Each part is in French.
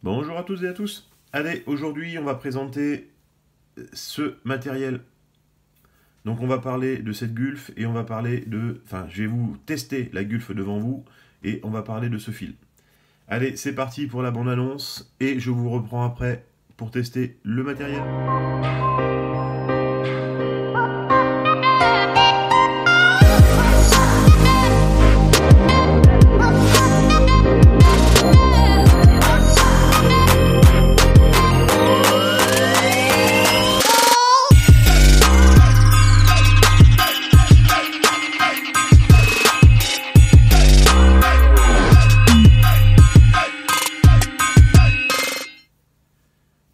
Bonjour à tous et à tous. Allez, aujourd'hui on va présenter ce matériel. Donc on va parler de cette Gulf et on va parler de... Enfin, je vais vous tester la Gulf devant vous et on va parler de ce fil. Allez, c'est parti pour la bande-annonce et je vous reprends après pour tester le matériel.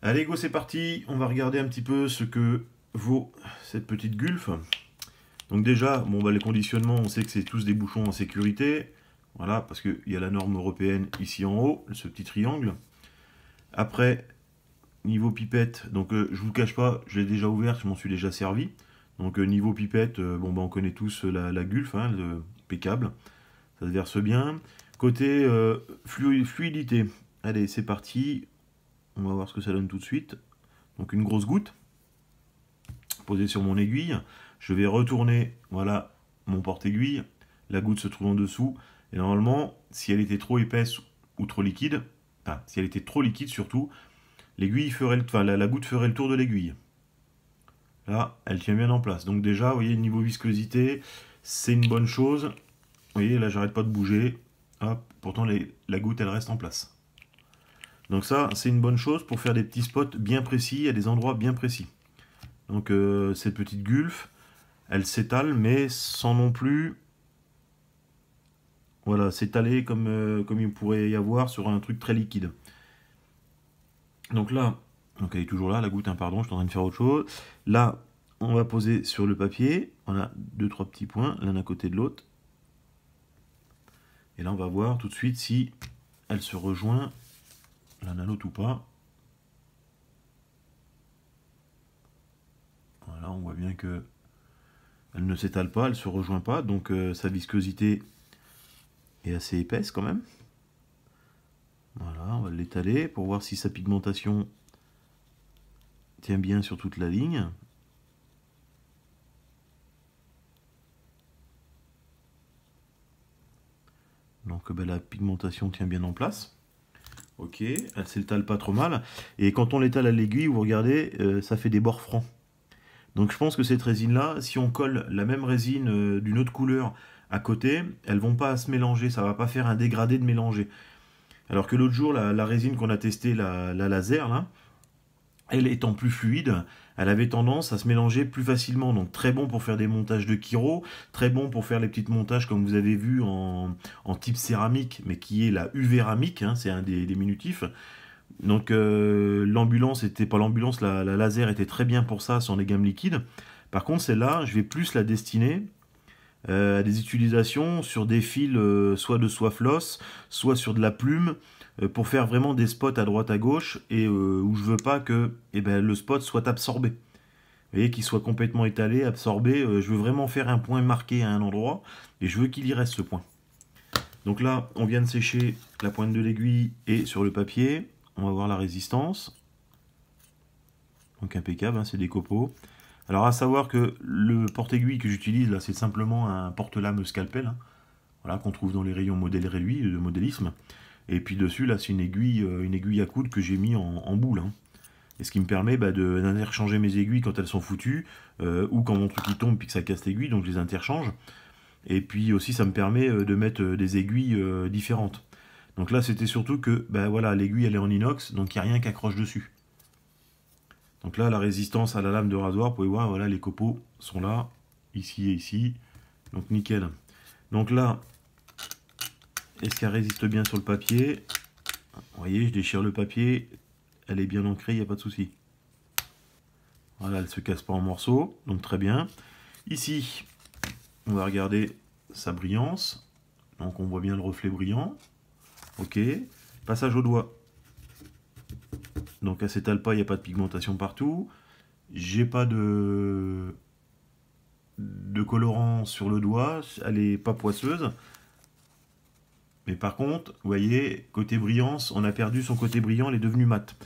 Allez go, c'est parti, on va regarder un petit peu ce que vaut cette petite Gulf. Donc déjà, bon, bah, les conditionnements, on sait que c'est tous des bouchons en sécurité. Voilà, parce qu'il y a la norme européenne ici en haut, ce petit triangle. Après, niveau pipette, donc je vous le cache pas, je l'ai déjà ouvert, je m'en suis déjà servi. Donc niveau pipette, bon, bah, on connaît tous la Gulf, hein, impeccable. Ça se verse bien. Côté fluidité, allez, c'est parti. On va voir ce que ça donne tout de suite. Donc une grosse goutte posée sur mon aiguille. Je vais retourner, voilà, mon porte-aiguille. La goutte se trouve en dessous. Et normalement, si elle était trop épaisse ou trop liquide, enfin, si elle était trop liquide surtout, l'aiguille ferait, enfin, la goutte ferait le tour de l'aiguille. Là, elle tient bien en place. Donc déjà, vous voyez, niveau viscosité, c'est une bonne chose. Vous voyez, là, j'arrête pas de bouger. Hop, pourtant, la goutte, elle reste en place. Donc ça, c'est une bonne chose pour faire des petits spots bien précis, à des endroits bien précis. Donc cette petite Gulf, elle s'étale, mais sans non plus, voilà, s'étaler comme il pourrait y avoir sur un truc très liquide. Donc là, donc elle est toujours là, la goutte, hein, pardon, je suis en train de faire autre chose. Là, on va poser sur le papier, on a 2-3 petits points, l'un à côté de l'autre. Et là, on va voir tout de suite si elle se rejoint l'un à l'autre ou pas. Voilà, on voit bien que elle ne s'étale pas, elle ne se rejoint pas, donc sa viscosité est assez épaisse quand même. Voilà, on va l'étaler pour voir si sa pigmentation tient bien sur toute la ligne. Donc ben, la pigmentation tient bien en place. Ok, elle s'étale pas trop mal. Et quand on l'étale à l'aiguille, vous regardez, ça fait des bords francs. Donc je pense que cette résine-là, si on colle la même résine d'une autre couleur à côté, elles vont pas se mélanger, ça va pas faire un dégradé de mélanger. Alors que l'autre jour, la résine qu'on a testée, la laser, là, elle étant plus fluide, elle avait tendance à se mélanger plus facilement. Donc très bon pour faire des montages de chiro, très bon pour faire les petits montages comme vous avez vu en type céramique, mais qui est la uvéramique, hein, c'est un des diminutifs. Donc l'ambulance était pas l'ambulance, la laser était très bien pour ça, sans les gammes liquides. Par contre celle-là, je vais plus la destiner à des utilisations sur des fils soit de soie floss, soit sur de la plume, pour faire vraiment des spots à droite à gauche et où je veux pas que le spot soit absorbé. Vous voyez, qu'il soit complètement étalé, absorbé. Je veux vraiment faire un point marqué à un endroit et je veux qu'il y reste ce point. Donc là, on vient de sécher la pointe de l'aiguille et sur le papier. On va voir la résistance. Donc impeccable, hein, c'est des copeaux. Alors à savoir que le porte-aiguille que j'utilise là, c'est simplement un porte-lame scalpel, hein, voilà, qu'on trouve dans les rayons modèle réduit de modélisme. Et puis dessus là, c'est une aiguille à coudre que j'ai mis en boule. Hein. Et ce qui me permet d'interchanger mes aiguilles quand elles sont foutues, ou quand mon truc il tombe et que ça casse l'aiguille, donc je les interchange. Et puis aussi ça me permet de mettre des aiguilles différentes. Donc là c'était surtout que voilà, l'aiguille elle est en inox, donc il n'y a rien qui accroche dessus. Donc là la résistance à la lame de rasoir, vous pouvez voir, voilà, les copeaux sont là, ici et ici. Donc nickel. Donc là, est-ce qu'elle résiste bien sur le papier? Vous voyez, je déchire le papier, elle est bien ancrée, il n'y a pas de souci. Voilà, elle ne se casse pas en morceaux, donc très bien. Ici, on va regarder sa brillance. Donc on voit bien le reflet brillant. Ok. Passage au doigt. Donc elle s'étale pas, il n'y a pas de pigmentation partout. J'ai pas de colorant sur le doigt, elle est pas poisseuse. Mais par contre, vous voyez, côté brillance, on a perdu son côté brillant, elle est devenue mate.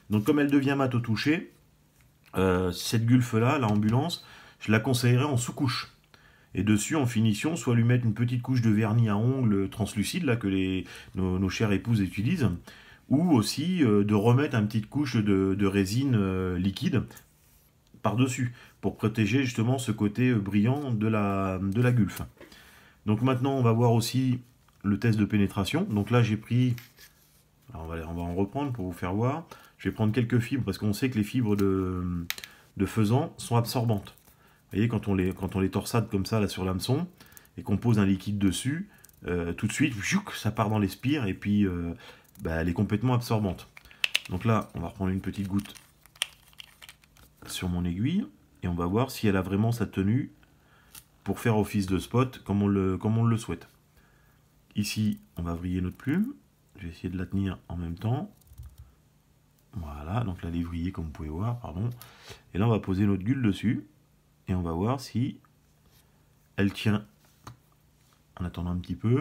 Donc comme elle devient mate au toucher, cette Gulf-là, l'ambulance, je la conseillerais en sous-couche. Et dessus, en finition, soit lui mettre une petite couche de vernis à ongles translucide, là, que nos chères épouses utilisent, ou aussi de remettre une petite couche de résine liquide par-dessus, pour protéger justement ce côté brillant de la Gulf. Donc maintenant, on va voir aussi le test de pénétration. Donc là, j'ai pris... Alors on va en reprendre pour vous faire voir. Je vais prendre quelques fibres, parce qu'on sait que les fibres de faisan sont absorbantes. Vous voyez, quand on les torsade comme ça là, sur l'hameçon, et qu'on pose un liquide dessus, tout de suite, ça part dans les spires, et puis elle est complètement absorbante. Donc là, on va reprendre une petite goutte sur mon aiguille, et on va voir si elle a vraiment sa tenue pour faire office de spot comme on le souhaite. Ici, on va vriller notre plume. Je vais essayer de la tenir en même temps. Voilà, donc là, elle est vrillée comme vous pouvez voir, pardon. Et là, on va poser notre gueule dessus. Et on va voir si elle tient, en attendant un petit peu,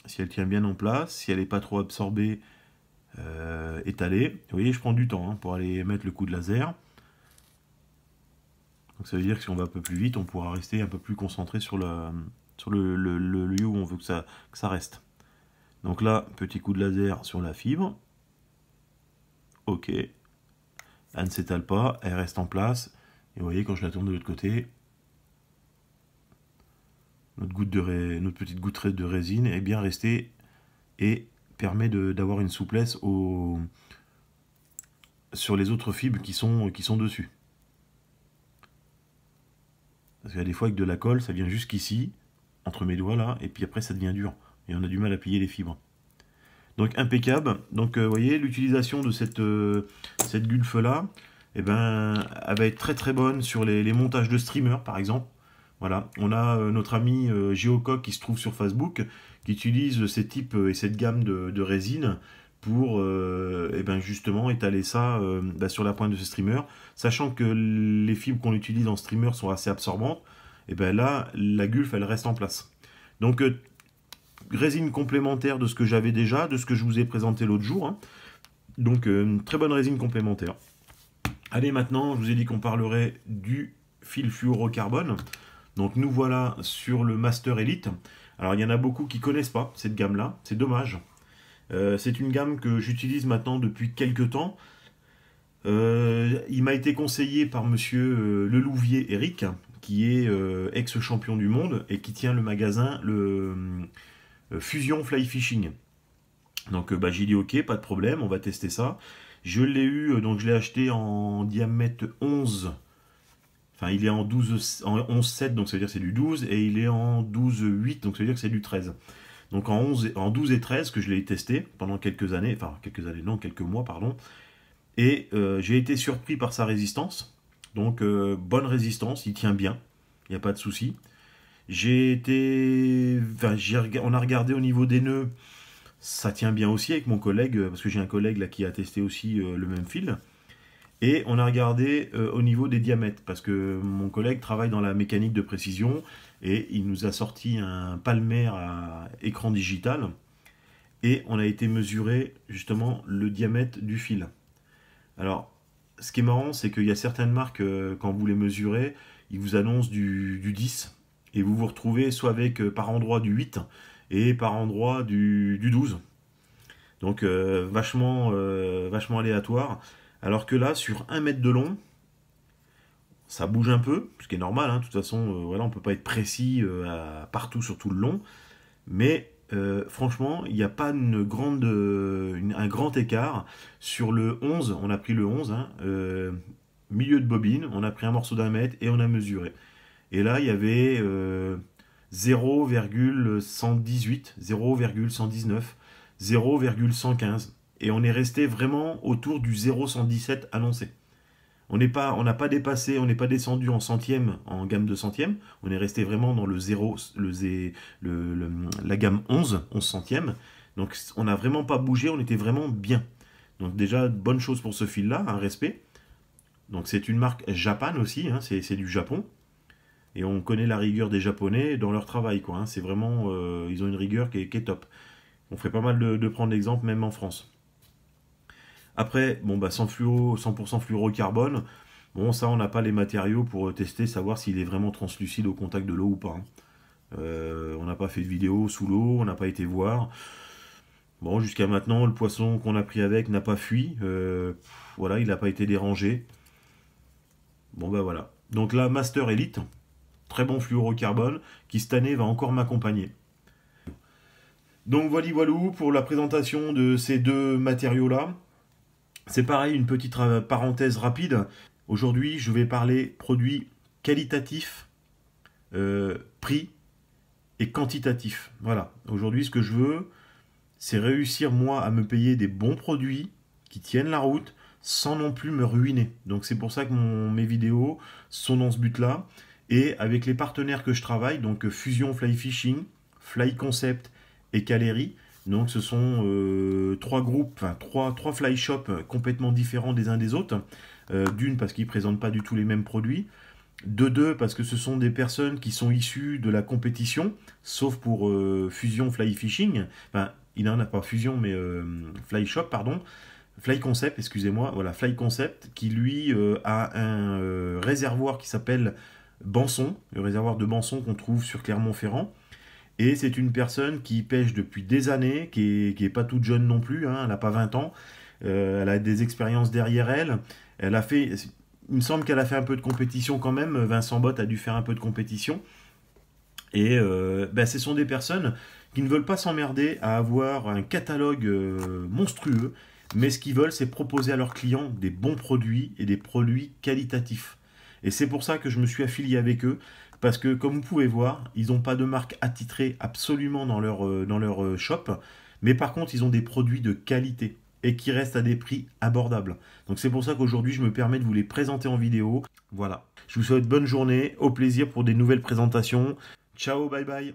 si elle tient bien en place, si elle n'est pas trop absorbée, étalée. Vous voyez, je prends du temps pour aller mettre le coup de laser. Donc ça veut dire que si on va un peu plus vite, on pourra rester un peu plus concentré sur le lieu où on veut que ça reste. Donc là, petit coup de laser sur la fibre. Ok. Elle ne s'étale pas, elle reste en place. Et vous voyez, quand je la tourne de l'autre côté, notre petite goutte de résine est bien restée et permet d'avoir une souplesse sur les autres fibres qui sont dessus. Parce qu'il y a des fois avec de la colle, ça vient jusqu'ici, entre mes doigts là, et puis après ça devient dur. Et on a du mal à plier les fibres. Donc impeccable. Donc vous voyez, l'utilisation de cette Gulf là, eh ben, elle va être très très bonne sur les montages de streamers par exemple. Voilà, on a notre ami Geocoq qui se trouve sur Facebook, qui utilise ces types et cette gamme de résine pour eh ben justement étaler ça sur la pointe de ce streamer, sachant que les fibres qu'on utilise en streamer sont assez absorbantes. Et ben là, la Gulf elle reste en place. Donc résine complémentaire de ce que j'avais déjà, de ce que je vous ai présenté l'autre jour. Hein. Donc une très bonne résine complémentaire. Allez, maintenant, je vous ai dit qu'on parlerait du fil fluorocarbone. Donc nous voilà sur le Master Elite. Alors il y en a beaucoup qui ne connaissent pas cette gamme-là, c'est dommage. C'est une gamme que j'utilise maintenant depuis quelques temps. Il m'a été conseillé par monsieur Lelouvier Eric, qui est ex-champion du monde et qui tient le magasin Fusion Fly Fishing. Donc j'ai dit ok, pas de problème, on va tester ça. Je l'ai eu, donc je l'ai acheté en diamètre 11. Enfin, il est en 11,7, donc ça veut dire que c'est du 12, et il est en 12,8, donc ça veut dire que c'est du 13. Donc en 12 et 13 que je l'ai testé pendant quelques années, enfin quelques mois, pardon. Et j'ai été surpris par sa résistance. Donc bonne résistance, il tient bien, il n'y a pas de souci. On a regardé au niveau des nœuds, ça tient bien aussi avec mon collègue, parce que j'ai un collègue là qui a testé aussi le même fil. Et on a regardé au niveau des diamètres, parce que mon collègue travaille dans la mécanique de précision, et il nous a sorti un palmer à écran digital, et on a été mesurer justement le diamètre du fil. Alors, ce qui est marrant, c'est qu'il y a certaines marques, quand vous les mesurez, ils vous annoncent du 10, et vous vous retrouvez soit avec par endroit du 8, et par endroit du 12. Donc vachement aléatoire. Alors que là, sur 1 mètre de long, ça bouge un peu, ce qui est normal, hein. De toute façon, voilà, on ne peut pas être précis partout sur tout le long. Mais franchement, il n'y a pas un grand écart. Sur le 11, on a pris le 11, hein, milieu de bobine, on a pris un morceau d'1 mètre et on a mesuré. Et là, il y avait 0,118, 0,119, 0,115. Et on est resté vraiment autour du 0,117 annoncé. On n'a pas dépassé, on n'est pas descendu en centième, en gamme de centièmes. On est resté vraiment dans la gamme 11 centièmes. Donc on n'a vraiment pas bougé, on était vraiment bien. Donc déjà, bonne chose pour ce fil-là, un respect. Donc c'est une marque Japan aussi, hein, c'est du Japon. Et on connaît la rigueur des Japonais dans leur travail, quoi. Hein. C'est vraiment, ils ont une rigueur qui est top. On ferait pas mal de prendre l'exemple, même en France. Après, bon, bah, 100% fluorocarbone, bon, ça, on n'a pas les matériaux pour tester, savoir s'il est vraiment translucide au contact de l'eau ou pas. On n'a pas fait de vidéo sous l'eau, on n'a pas été voir. Bon, jusqu'à maintenant, le poisson qu'on a pris avec n'a pas fui. Voilà, il n'a pas été dérangé. Bon, bah voilà. Donc là, Master Elite, très bon fluorocarbone, qui cette année va encore m'accompagner. Donc voilà, pour la présentation de ces deux matériaux-là. C'est pareil, une petite parenthèse rapide. Aujourd'hui, je vais parler produits qualitatifs, prix et quantitatifs. Voilà. Aujourd'hui, ce que je veux, c'est réussir, moi, à me payer des bons produits qui tiennent la route sans non plus me ruiner. Donc c'est pour ça que mes vidéos sont dans ce but-là. Et avec les partenaires que je travaille, donc Fusion Fly Fishing, Fly Concept et Calery, donc ce sont trois groupes, enfin trois fly shops complètement différents des uns des autres. D'une, parce qu'ils ne présentent pas du tout les mêmes produits. De deux, parce que ce sont des personnes qui sont issues de la compétition, sauf pour Fusion Fly Fishing. Enfin, il n'en a pas Fusion, mais Fly Shop, pardon. Fly Concept, excusez-moi. Voilà, Fly Concept, qui lui a un réservoir qui s'appelle Banson, le réservoir de Banson qu'on trouve sur Clermont-Ferrand. Et c'est une personne qui pêche depuis des années, qui est pas toute jeune non plus, hein, elle n'a pas 20 ans. Elle a des expériences derrière elle. Elle a fait, il me semble qu'elle a fait un peu de compétition quand même. Vincent Bott a dû faire un peu de compétition. Et ce sont des personnes qui ne veulent pas s'emmerder à avoir un catalogue monstrueux, mais ce qu'ils veulent, c'est proposer à leurs clients des bons produits et des produits qualitatifs. Et c'est pour ça que je me suis affilié avec eux, parce que comme vous pouvez voir, ils n'ont pas de marque attitrée absolument dans leur shop, mais par contre, ils ont des produits de qualité et qui restent à des prix abordables. Donc c'est pour ça qu'aujourd'hui, je me permets de vous les présenter en vidéo. Voilà. Je vous souhaite bonne journée, au plaisir pour des nouvelles présentations. Ciao, bye bye.